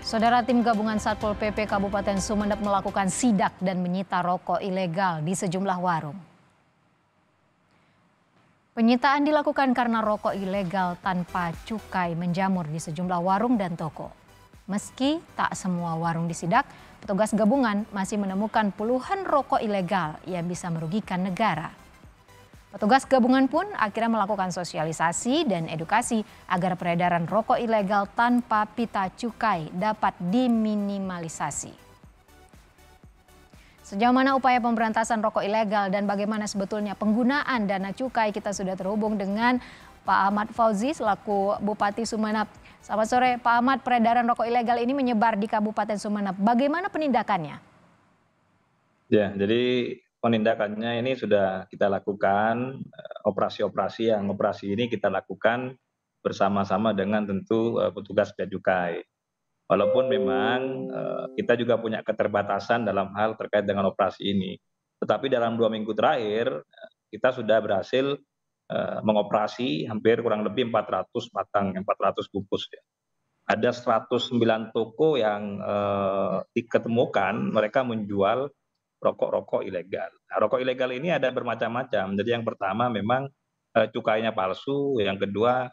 Saudara, tim gabungan Satpol PP Kabupaten Sumeneb melakukan sidak dan menyita rokok ilegal di sejumlah warung. Penyitaan dilakukan karena rokok ilegal tanpa cukai menjamur di sejumlah warung dan toko. Meski tak semua warung disidak, petugas gabungan masih menemukan puluhan rokok ilegal yang bisa merugikan negara. Petugas gabungan pun akhirnya melakukan sosialisasi dan edukasi agar peredaran rokok ilegal tanpa pita cukai dapat diminimalisasi. Sejauh mana upaya pemberantasan rokok ilegal dan bagaimana sebetulnya penggunaan dana cukai, kita sudah terhubung dengan Pak Ahmad Fauzi selaku Bupati Sumeneb. Selamat sore Pak Ahmad, peredaran rokok ilegal ini menyebar di Kabupaten Sumeneb. Bagaimana penindakannya? Ya, jadi penindakannya ini sudah kita lakukan, operasi-operasi ini kita lakukan bersama-sama dengan tentu petugas bea cukai. Walaupun memang kita juga punya keterbatasan dalam hal terkait dengan operasi ini. Tetapi dalam 2 minggu terakhir kita sudah berhasil mengoperasi hampir kurang lebih 400 batang, 400 bungkus ya. Ada 109 toko yang diketemukan mereka menjual rokok-rokok ilegal. Nah, rokok ilegal ini ada bermacam-macam. Jadi yang pertama memang cukainya palsu, yang kedua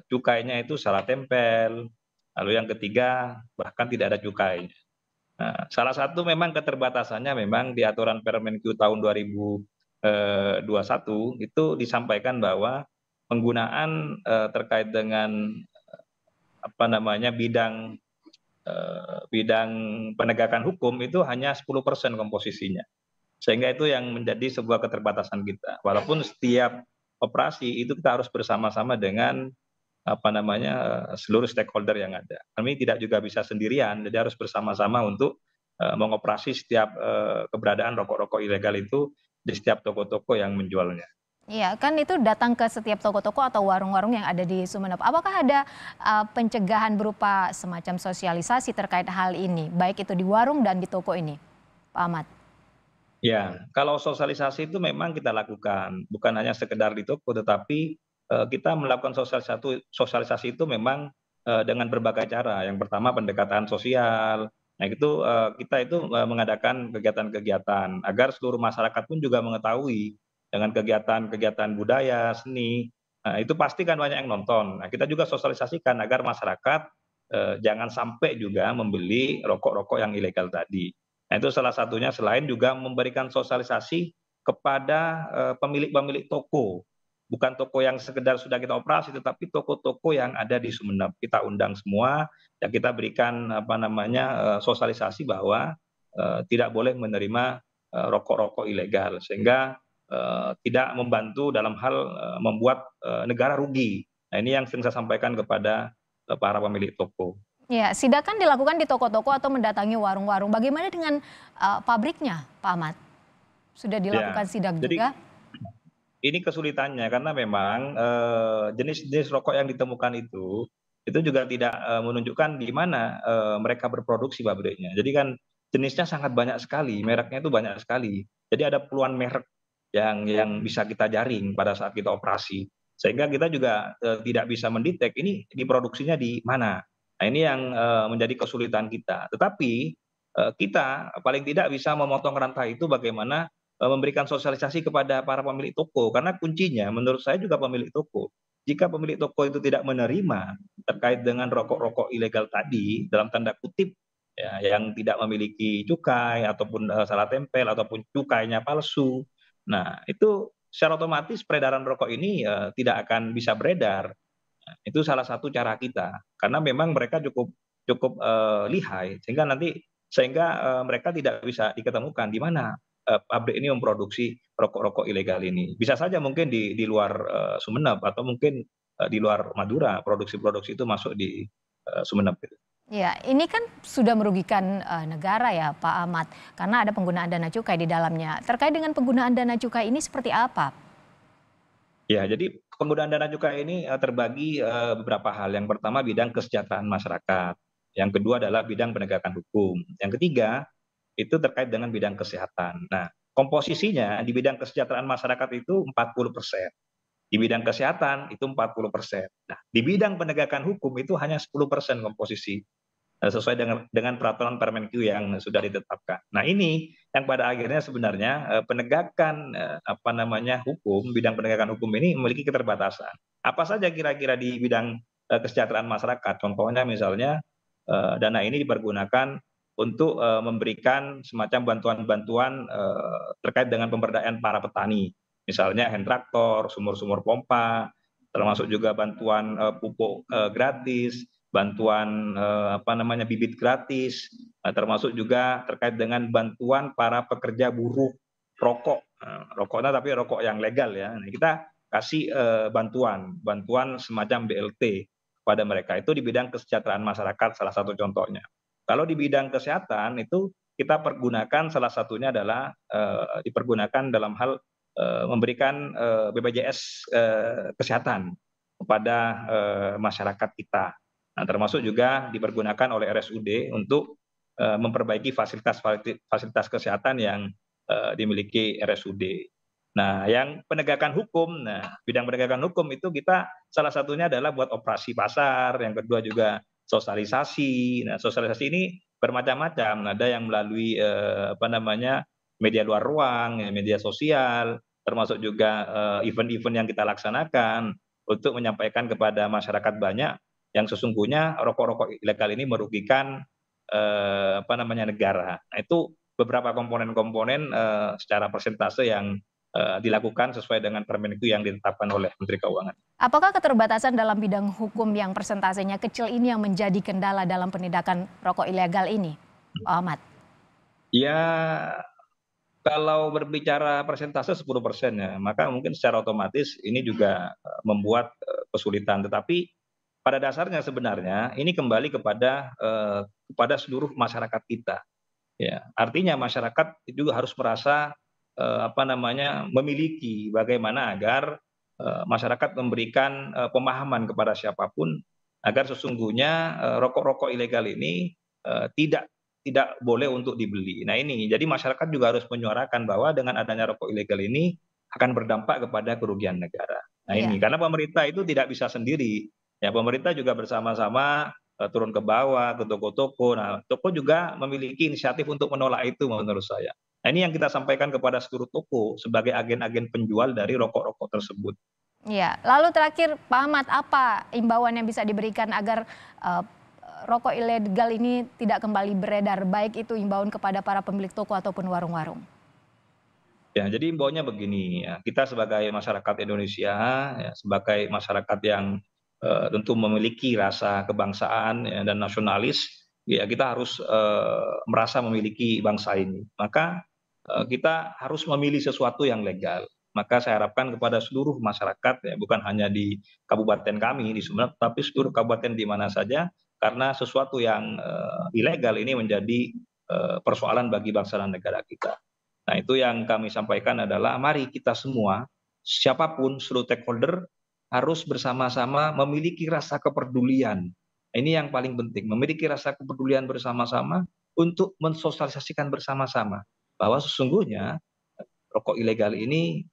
cukainya itu salah tempel, lalu yang ketiga bahkan tidak ada cukainya. Nah, salah satu memang keterbatasannya memang di aturan Permenkyu tahun 2021 itu disampaikan bahwa penggunaan terkait dengan bidang bidang penegakan hukum itu hanya 10% komposisinya. Sehingga itu yang menjadi sebuah keterbatasan kita. Walaupun setiap operasi itu kita harus bersama-sama dengan seluruh stakeholder yang ada. Kami tidak juga bisa sendirian, jadi harus bersama-sama untuk mengoperasi setiap keberadaan rokok-rokok ilegal itu di setiap toko-toko yang menjualnya. Iya, kan itu datang ke setiap toko-toko atau warung-warung yang ada di Sumeneb. Apakah ada pencegahan berupa semacam sosialisasi terkait hal ini, baik itu di warung dan di toko ini, Pak Ahmad? Ya, kalau sosialisasi itu memang kita lakukan, bukan hanya sekedar di toko, tetapi kita melakukan sosialisasi itu memang dengan berbagai cara. Yang pertama pendekatan sosial. Nah itu kita itu mengadakan kegiatan-kegiatan agar seluruh masyarakat pun juga mengetahui dengan kegiatan-kegiatan budaya, seni. Nah, itu pasti kan banyak yang nonton. Nah, kita juga sosialisasikan agar masyarakat jangan sampai juga membeli rokok-rokok yang ilegal tadi. Nah, itu salah satunya selain juga memberikan sosialisasi kepada pemilik-pemilik toko. Bukan toko yang sekedar sudah kita operasi, tetapi toko-toko yang ada di Sumeneb. Kita undang semua, ya kita berikan sosialisasi bahwa tidak boleh menerima rokok-rokok ilegal, sehingga tidak membantu dalam hal membuat negara rugi. Nah, ini yang sering saya sampaikan kepada para pemilik toko. Ya, sidakan dilakukan di toko-toko atau mendatangi warung-warung. Bagaimana dengan pabriknya, Pak Ahmad? Sudah dilakukan Ya, sidak jadi juga? ini kesulitannya karena memang jenis-jenis rokok yang ditemukan itu juga tidak menunjukkan di mana mereka berproduksi pabriknya. Jadi kan jenisnya sangat banyak sekali, mereknya itu banyak sekali. Jadi ada puluhan merek yang bisa kita jaring pada saat kita operasi. Sehingga kita juga tidak bisa mendetek ini diproduksinya di mana. Nah, ini yang menjadi kesulitan kita. Tetapi kita paling tidak bisa memotong rantai itu bagaimana memberikan sosialisasi kepada para pemilik toko, karena kuncinya menurut saya juga pemilik toko. Jika pemilik toko itu tidak menerima terkait dengan rokok-rokok ilegal tadi dalam tanda kutip ya, yang tidak memiliki cukai ataupun salah tempel ataupun cukainya palsu. Nah, itu secara otomatis peredaran rokok ini tidak akan bisa beredar. Nah, itu salah satu cara kita karena memang mereka cukup cukup lihai sehingga mereka tidak bisa diketemukan di mana pabrik ini memproduksi rokok-rokok ilegal ini. Bisa saja mungkin di luar Sumeneb atau mungkin di luar Madura produksi-produksi itu masuk di Sumeneb gitu. Ya, ini kan sudah merugikan negara ya, Pak Ahmad, karena ada penggunaan dana cukai di dalamnya. Terkait dengan penggunaan dana cukai ini seperti apa? Ya, jadi penggunaan dana cukai ini terbagi beberapa hal. Yang pertama bidang kesejahteraan masyarakat. Yang kedua adalah bidang penegakan hukum. Yang ketiga itu terkait dengan bidang kesehatan. Nah, komposisinya di bidang kesejahteraan masyarakat itu 40%. Di bidang kesehatan itu 40%. Nah, di bidang penegakan hukum itu hanya 10% komposisi. sesuai dengan peraturan Permenkyu yang sudah ditetapkan. Nah ini yang pada akhirnya sebenarnya penegakan hukum, bidang penegakan hukum ini memiliki keterbatasan. Apa saja kira-kira di bidang kesejahteraan masyarakat? Contohnya misalnya dana ini dipergunakan untuk memberikan semacam bantuan-bantuan terkait dengan pemberdayaan para petani, misalnya hand traktor, sumur-sumur pompa, termasuk juga bantuan pupuk gratis, bantuan bibit gratis, termasuk juga terkait dengan bantuan para pekerja buruh rokok, rokoknya tapi rokok yang legal ya. Nah, kita kasih bantuan semacam BLT pada mereka itu di bidang kesejahteraan masyarakat salah satu contohnya. Kalau di bidang kesehatan itu kita pergunakan salah satunya adalah dipergunakan dalam hal memberikan BPJS kesehatan kepada masyarakat kita. Nah, termasuk juga dipergunakan oleh RSUD untuk memperbaiki fasilitas kesehatan yang dimiliki RSUD. Nah, yang penegakan hukum, bidang penegakan hukum itu kita salah satunya adalah buat operasi pasar, yang kedua juga sosialisasi. Nah, sosialisasi ini bermacam-macam. Ada yang melalui media luar ruang, ya, media sosial, termasuk juga event-event yang kita laksanakan untuk menyampaikan kepada masyarakat banyak yang sesungguhnya rokok-rokok ilegal ini merugikan negara. Nah, itu beberapa komponen-komponen secara persentase yang dilakukan sesuai dengan Permenkyu yang ditetapkan oleh Menteri Keuangan. Apakah keterbatasan dalam bidang hukum yang persentasenya kecil ini yang menjadi kendala dalam penindakan rokok ilegal ini, Pak Ahmad? Ya, kalau berbicara persentase 10% ya, maka mungkin secara otomatis ini juga membuat kesulitan. Tetapi pada dasarnya sebenarnya ini kembali kepada seluruh masyarakat kita. Ya, artinya masyarakat juga harus merasa memiliki bagaimana agar masyarakat memberikan pemahaman kepada siapapun agar sesungguhnya rokok-rokok ilegal ini tidak boleh untuk dibeli. Nah ini, jadi masyarakat juga harus menyuarakan bahwa dengan adanya rokok ilegal ini akan berdampak kepada kerugian negara. Nah ini, karena pemerintah itu tidak bisa sendiri. Ya, pemerintah juga bersama-sama turun ke bawah, ke toko-toko. Nah, toko juga memiliki inisiatif untuk menolak itu menurut saya. Nah, ini yang kita sampaikan kepada seluruh toko sebagai agen-agen penjual dari rokok-rokok tersebut. Iya, lalu terakhir Pak Ahmad, apa imbauan yang bisa diberikan agar rokok ilegal ini tidak kembali beredar, baik itu imbauan kepada para pemilik toko ataupun warung-warung? Ya, jadi imbauannya begini ya, kita sebagai masyarakat Indonesia, ya, sebagai masyarakat yang tentu memiliki rasa kebangsaan ya, dan nasionalis, ya kita harus merasa memiliki bangsa ini. Maka kita harus memilih sesuatu yang legal. Maka saya harapkan kepada seluruh masyarakat, ya, bukan hanya di kabupaten kami di Sumeneb, tapi seluruh kabupaten di mana saja, karena sesuatu yang ilegal ini menjadi persoalan bagi bangsa dan negara kita. Nah, itu yang kami sampaikan adalah mari kita semua, siapapun seluruh stakeholder harus bersama-sama memiliki rasa kepedulian. Ini yang paling penting, memiliki rasa kepedulian bersama-sama untuk mensosialisasikan bersama-sama bahwa sesungguhnya rokok ilegal ini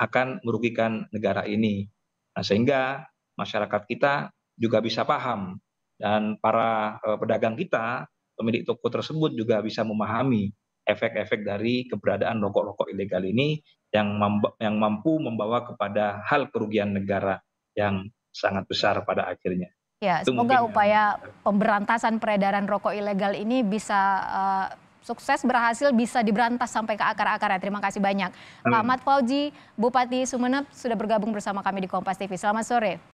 akan merugikan negara ini. Nah, sehingga masyarakat kita juga bisa paham dan para pedagang kita, pemilik toko tersebut juga bisa memahami efek-efek dari keberadaan rokok-rokok ilegal ini yang mampu membawa kepada hal kerugian negara yang sangat besar pada akhirnya. Ya, Itu semoga mungkin upaya pemberantasan peredaran rokok ilegal ini bisa sukses, berhasil, bisa diberantas sampai ke akar-akarnya. Terima kasih banyak. Pak Ahmad Fauzi, Bupati Sumeneb, sudah bergabung bersama kami di Kompas TV. Selamat sore.